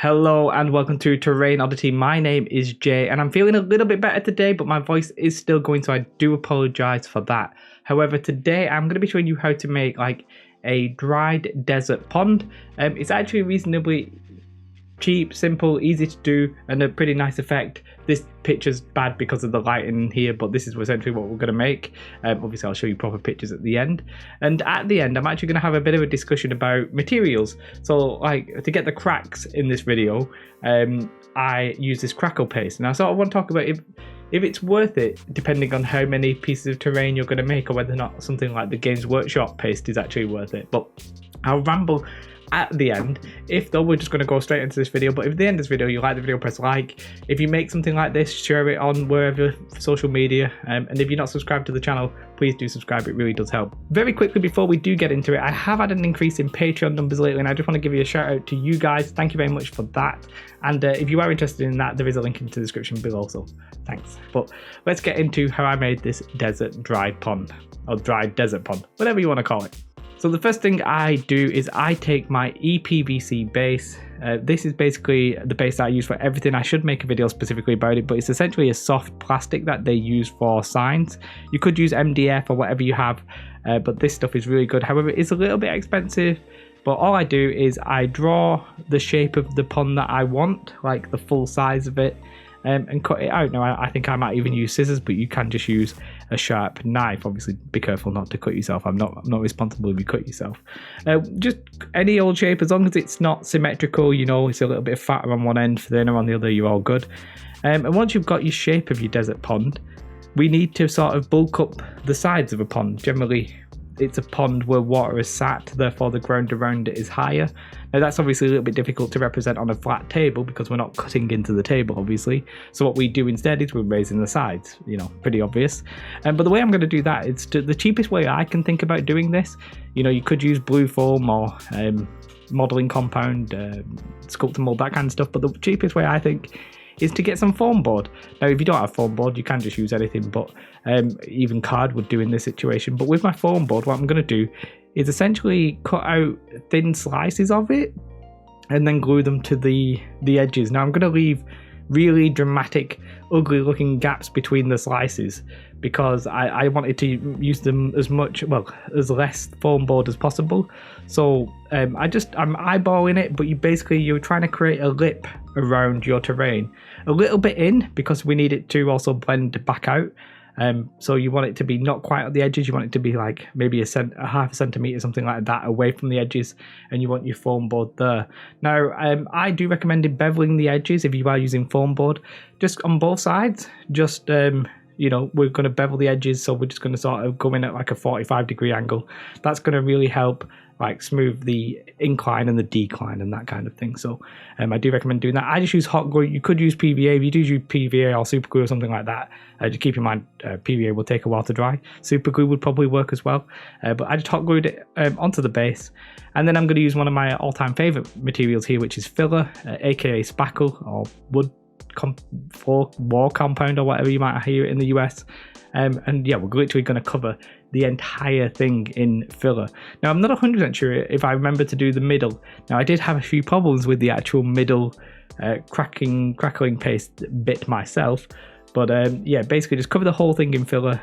Hello and welcome to Terrain Oddity. My name is Jay and I'm feeling a little bit better today, but my voice is still going, so I do apologize for that. However, today I'm going to be showing you how to make like a dried desert pond. It's actually reasonably cheap, simple, easy to do, and a pretty nice effect. This picture's bad because of the lighting here, but this is essentially what we're going to make. Obviously I'll show you proper pictures at the end, and at the end I'm actually going to have a bit of a discussion about materials. So like to get the cracks in this video, I use this crackle paste, and I sort of want to talk about if it's worth it depending on how many pieces of terrain you're going to make, or whether or not something like the Games Workshop paste is actually worth it. But I'll ramble at the end. If though, we're just going to go straight into this video. But if at the end of this video you like the video, press like. If you make something like this, share it on wherever social media, and if you're not subscribed to the channel, please do subscribe. It really does help. Very quickly before we do get into it, I have had an increase in Patreon numbers lately, and I just want to give you a shout out to you guys. Thank you very much for that, and if you are interested in that, there is a link in the description below, so thanks. But let's get into how I made this desert dry pond, or dried desert pond, whatever you want to call it. So the first thing I do is I take my EPVC base. This is basically the base that I use for everything. I should make a video specifically about it, but it's essentially a soft plastic that they use for signs. You could use MDF or whatever you have, but this stuff is really good. However, it's a little bit expensive, but all I do is I draw the shape of the pond that I want, like the full size of it, and cut it out. Now I think I might even use scissors, but you can just use a sharp knife. Obviously be careful not to cut yourself. I'm not responsible if you cut yourself. Just any old shape, as long as it's not symmetrical, you know, it's a little bit fatter on one end, thinner on the other, you're all good. And once you've got your shape of your desert pond, we need to sort of bulk up the sides of a pond. Generally it's a pond where water is sat, therefore the ground around it is higher. Now that's obviously a little bit difficult to represent on a flat table because we're not cutting into the table, obviously. So what we do instead is we're raising the sides, you know, pretty obvious. But the way I'm going to do that is the cheapest way I can think about doing this. You know, you could use blue foam or modeling compound, Sculptamold, that kind of stuff. But the cheapest way I think is to get some foam board. Now if you don't have foam board, you can just use anything, but even card would do in this situation. But with my foam board, what I'm going to do is essentially cut out thin slices of it and then glue them to the edges. Now I'm going to leave really dramatic, ugly looking gaps between the slices because I wanted to use them as less foam board as possible. So I'm eyeballing it, but you're trying to create a lip around your terrain, a little bit in because we need it to also blend back out. So you want it to be not quite at the edges, you want it to be like maybe a half a centimetre, something like that, away from the edges, and you want your foam board there. Now I do recommend beveling the edges if you are using foam board, just on both sides. Just you know, we're going to bevel the edges, so we're just going to sort of go in at like a 45-degree angle. That's going to really help like smooth the incline and the decline and that kind of thing. So I do recommend doing that. I just use hot glue. You could use PVA. If you do use PVA or super glue or something like that, just keep in mind PVA will take a while to dry. Super glue would probably work as well, but I just hot glued it onto the base, and then I'm going to use one of my all-time favorite materials here, which is filler, aka spackle or wood floor wall compound or whatever you might hear it in the US. And yeah, we're literally going to cover the entire thing in filler. Now I'm not 100% sure if I remember to do the middle. Now I did have a few problems with the actual middle crackling paste bit myself, but yeah, basically just cover the whole thing in filler.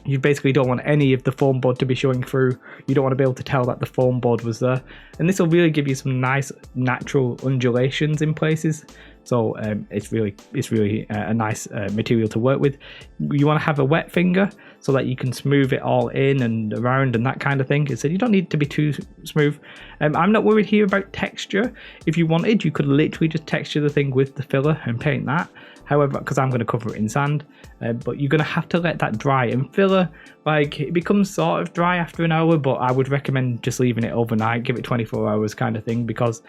You basically don't want any of the foam board to be showing through. You don't want to be able to tell that the foam board was there, and this will really give you some nice natural undulations in places. So it's really a nice material to work with. You want to have a wet finger so that you can smooth it all in and around and that kind of thing. So you don't need it to be too smooth. I'm not worried here about texture. If you wanted, you could literally just texture the thing with the filler and paint that. However, because I'm going to cover it in sand, but you're going to have to let that dry. And filler, like, it becomes sort of dry after an hour, but I would recommend just leaving it overnight, give it 24 hours kind of thing, because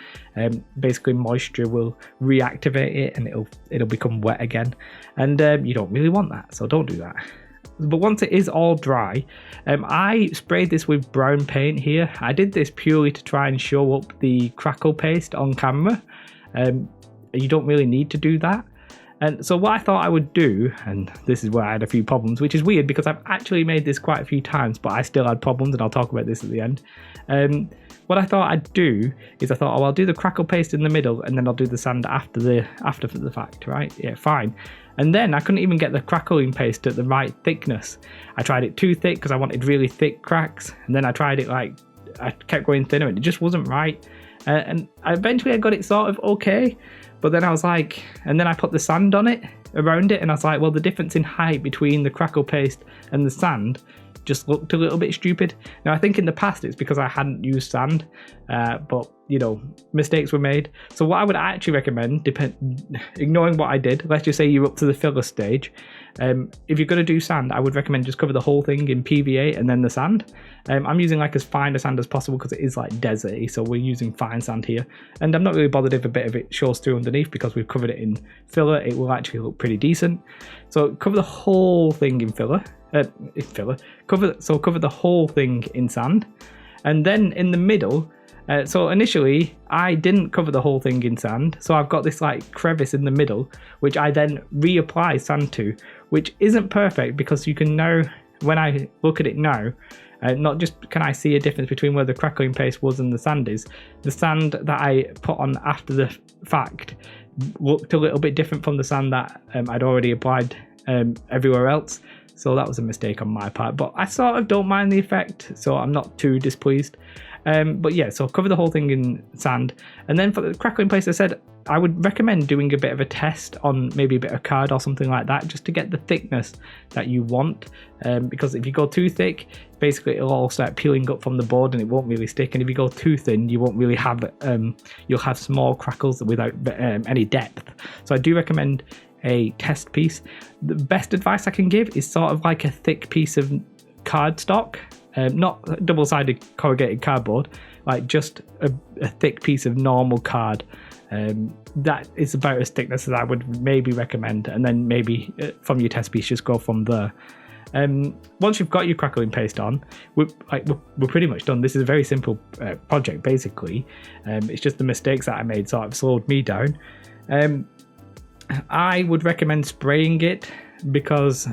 basically moisture will reactivate it and it'll become wet again, and you don't really want that, so don't do that. But once it is all dry, I sprayed this with brown paint here. I did this purely to try and show up the crackle paste on camera. You don't really need to do that. And so what I thought I would do, and this is where I had a few problems, which is weird because I've actually made this quite a few times, but I still had problems, and I'll talk about this at the end. what I thought I'd do is I thought, oh, I'll do the crackle paste in the middle and then I'll do the sand after the fact, right? Yeah, fine. And then I couldn't even get the crackling paste at the right thickness. I tried it too thick because I wanted really thick cracks, and then I tried it like, I kept going thinner and it just wasn't right. And eventually I got it sort of okay, but then I was like, and then I put the sand on it, around it, and I was like, well, the difference in height between the crackle paste and the sand just looked a little bit stupid. Now, I think in the past it's because I hadn't used sand, but you know, mistakes were made. So what I would actually recommend, ignoring what I did, let's just say you're up to the filler stage, if you're going to do sand, I would recommend just cover the whole thing in PVA and then the sand. I'm using like as fine a sand as possible because it is like deserty, so we're using fine sand here, and I'm not really bothered if a bit of it shows through underneath because we've covered it in filler. It will actually look pretty decent. So cover the whole thing in filler. Cover the whole thing in sand, and then in the middle. So initially, I didn't cover the whole thing in sand, so I've got this like crevice in the middle, which I then reapply sand to, which isn't perfect because you can now, when I look at it now, not just can I see a difference between where the crackling paste was and the sand is, the sand that I put on after the fact looked a little bit different from the sand that I'd already applied everywhere else. So that was a mistake on my part, but I sort of don't mind the effect, so I'm not too displeased. But yeah, so cover the whole thing in sand, and then for the crackling paste, I said I would recommend doing a bit of a test on maybe a bit of card or something like that, just to get the thickness that you want, because if you go too thick, basically it'll all start peeling up from the board and it won't really stick, and if you go too thin, you won't really have you'll have small crackles without any depth. So I do recommend a test piece. The best advice I can give is sort of like a thick piece of cardstock, not double-sided corrugated cardboard, like just a thick piece of normal card. That is about as thickness as I would maybe recommend, and then maybe from your test piece just go from there. Once you've got your crackling paste on, we're pretty much done. This is a very simple project basically. It's just the mistakes that I made sort of slowed me down. I would recommend spraying it because,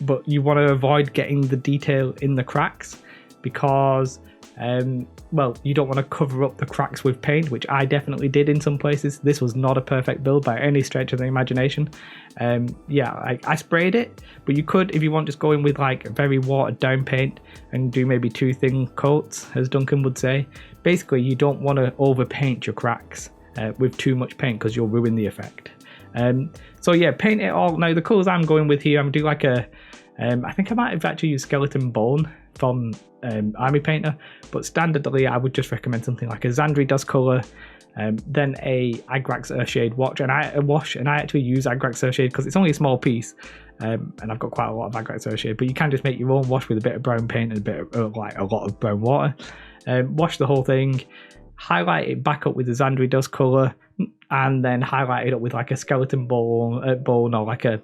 but you want to avoid getting the detail in the cracks because, well, you don't want to cover up the cracks with paint, which I definitely did in some places. This was not a perfect build by any stretch of the imagination. Yeah, I sprayed it, but you could, if you want, just go in with like very watered down paint and do maybe 2 thin coats, as Duncan would say. Basically, you don't want to overpaint your cracks with too much paint because you'll ruin the effect. So yeah, paint it all. Now the colours I'm going with here, I'm doing like a, I think I might have actually used Skeleton Bone from Army Painter, but standardly I would just recommend something like a Zandri Dust colour, then a Agrax Earthshade wash, and I actually use Agrax Earthshade because it's only a small piece, and I've got quite a lot of Agrax Earthshade, but you can just make your own wash with a bit of brown paint and a bit of like a lot of brown water. Wash the whole thing, highlight it back up with the Zandri Dust colour, and then highlight it up with like a Skeleton bone or like a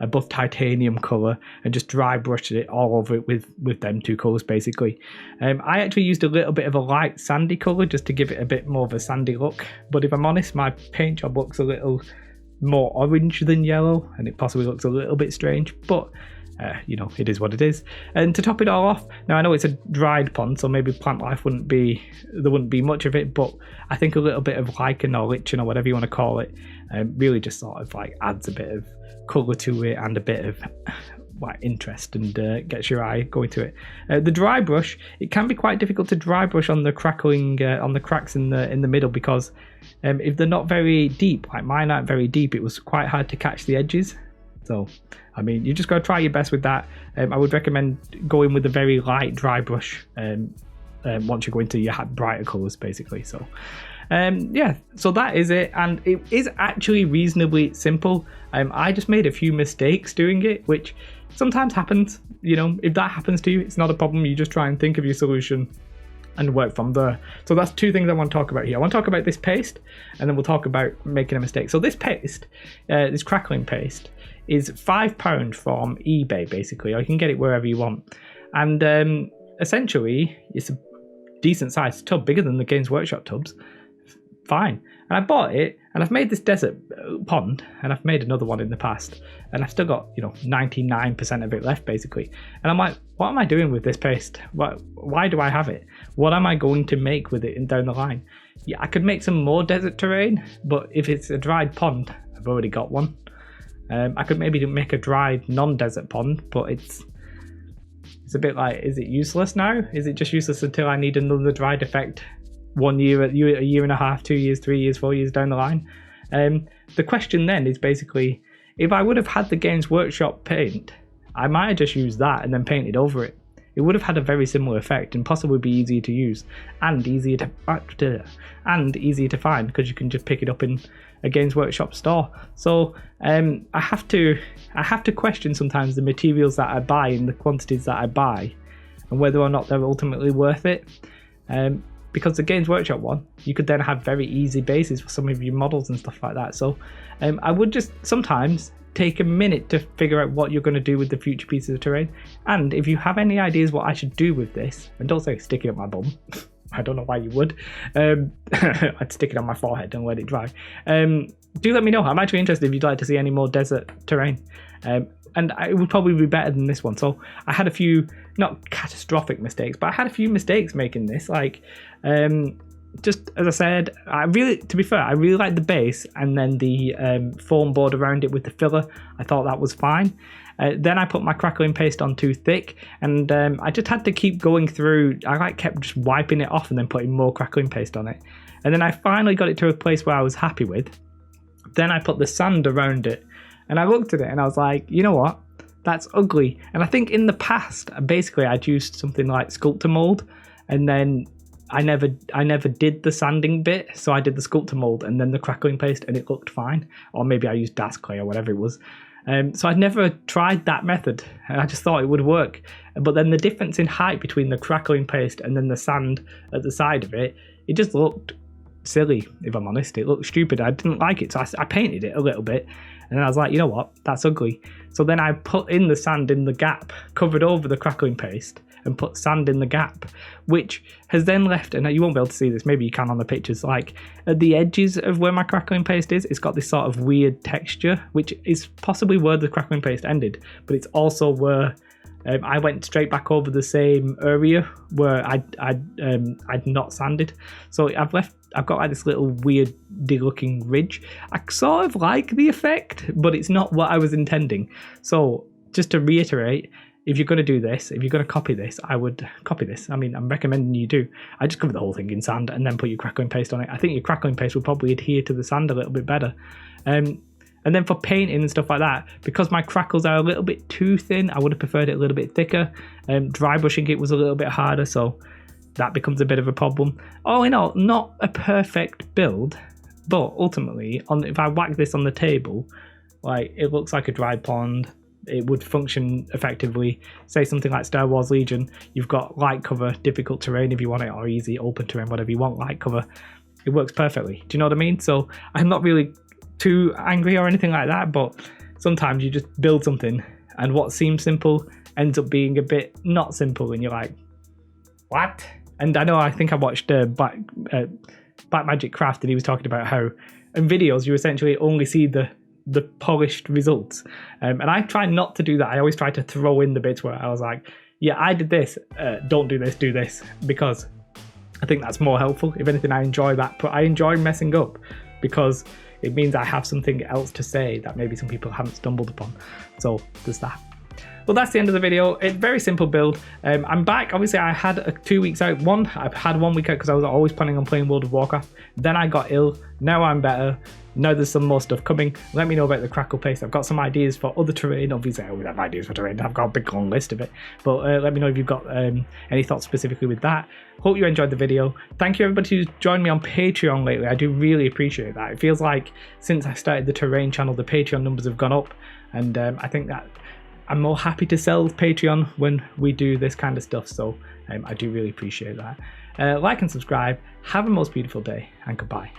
buff titanium colour, and just dry brushed it all over it with them 2 colours basically. I actually used a little bit of a light sandy colour just to give it a bit more of a sandy look, but if I'm honest, my paint job looks a little more orange than yellow and it possibly looks a little bit strange, but you know, it is what it is. And to top it all off, now I know it's a dried pond, so maybe plant life wouldn't be much of it, but I think a little bit of lichen or lichen or whatever you want to call it really just sort of like adds a bit of colour to it and a bit of like interest and gets your eye going to it. The dry brush, it can be quite difficult to dry brush on the crackling on the cracks in the middle because if they're not very deep, like mine aren't very deep, it was quite hard to catch the edges. So, I mean, you just got to try your best with that. I would recommend going with a very light dry brush once you go into your brighter colours, basically. So, yeah, so that is it. And it is actually reasonably simple. I just made a few mistakes doing it, which sometimes happens. You know, if that happens to you, it's not a problem. You just try and think of your solution and work from there. So that's 2 things I want to talk about here. I want to talk about this paste, and then we'll talk about making a mistake. So this paste, this crackling paste, is £5 from eBay basically, or you can get it wherever you want. And essentially, it's a decent sized tub, bigger than the Games Workshop tubs. Fine. And I bought it, And I've made this desert pond, and I've made another one in the past, and I've still got 99% of it left basically. And I'm like, what am I doing with this paste? Why do I have it? What am I going to make with it down the line? Yeah, I could make some more desert terrain, but if it's a dried pond, I've already got one. I could maybe make a dried non-desert pond, but it's a bit like, is it useless now? Is it just useless until I need another dried effect 1 year, a year and a half, 2 years, 3 years, 4 years down the line? The question then is basically, if I would have had the Games Workshop paint, I might have just used that and then painted over it. It would have had a very similar effect and possibly be easier to use and easier to find, because you can just pick it up in a Games Workshop store. So I have to question sometimes the materials that I buy and the quantities that I buy, and whether or not they're ultimately worth it. Because the Games Workshop one, you could then have very easy bases for some of your models and stuff like that. So I would just sometimes take a minute to figure out what you're going to do with the future pieces of terrain. And if you have any ideas what I should do with this, and don't say stick it up my bum, I don't know why you would. I'd stick it on my forehead and let it dry. Do let me know. I'm actually interested if you'd like to see any more desert terrain. And it would probably be better than this one. So I had a few, not catastrophic mistakes, but I had a few mistakes making this. Like, just as I said, to be fair, I really like the base, and then the foam board around it with the filler. I thought that was fine. Then I put my crackling paste on too thick, and I just had to keep going through. I kept just wiping it off and then putting more crackling paste on it. And then I finally got it to a place where I was happy with. Then I put the sand around it, and I looked at it and I was like, you know what? That's ugly. And I think in the past, basically, I'd used something like Sculptor mold, and then I never did the sanding bit, so I did the Sculptor mold and then the crackling paste, and it looked fine. Or maybe I used Das Clay or whatever it was. So I'd never tried that method, and I just thought it would work. But then the difference in height between the crackling paste and then the sand at the side of it, it just looked silly, if I'm honest. It looked stupid. I didn't like it, so I painted it a little bit, and then I was like, you know what, that's ugly. So then I put in the sand in the gap, covered over the crackling paste, and put sand in the gap, which has then left, and you won't be able to see this, maybe you can on the pictures, like at the edges of where my crackling paste is, it's got this sort of weird texture, which is possibly where the crackling paste ended, but it's also where I went straight back over the same area where I'd not sanded. So I've got like this little weird looking ridge. I sort of like the effect, but it's not what I was intending. So just to reiterate, if you're going to do this, if you're going to copy this, I would copy this. I mean, I'm recommending you do. I just cover the whole thing in sand and then put your crackling paste on it. I think your crackling paste will probably adhere to the sand a little bit better. And then for painting and stuff like that, because my crackles are a little bit too thin, I would have preferred it a little bit thicker. Dry brushing it was a little bit harder, so that becomes a bit of a problem. All in all, not a perfect build, but ultimately, if I whack this on the table, like, it looks like a dry pond. It would function effectively. Say something like Star Wars Legion, you've got light cover, difficult terrain if you want it, or easy, open terrain, whatever you want, light cover. It works perfectly. Do you know what I mean? So I'm not really too angry or anything like that, but sometimes you just build something and what seems simple ends up being a bit not simple, and you're like, what? And I think I watched Black Magic Craft, and he was talking about how in videos you essentially only see the polished results, and I try not to do that. I always try to throw in the bits where I was like, yeah, I did this, don't do this, do this, because I think that's more helpful. If anything, I enjoy that, but I enjoy messing up because it means I have something else to say that maybe some people haven't stumbled upon. So there's that. Well, that's the end of the video. It's a very simple build. I'm back. Obviously, I had 2 weeks out. I've had 1 week out because I was always planning on playing World of Warcraft. Then I got ill. Now I'm better. Now there's some more stuff coming. Let me know about the crackle paste. I've got some ideas for other terrain. Obviously, I always have ideas for terrain. I've got a big long list of it. But let me know if you've got any thoughts specifically with that. Hope you enjoyed the video. Thank you everybody who's joined me on Patreon lately. I do really appreciate that. It feels like since I started the terrain channel, the Patreon numbers have gone up. And I think that I'm more happy to sell Patreon when we do this kind of stuff. So I do really appreciate that. Like and subscribe. Have a most beautiful day, and goodbye.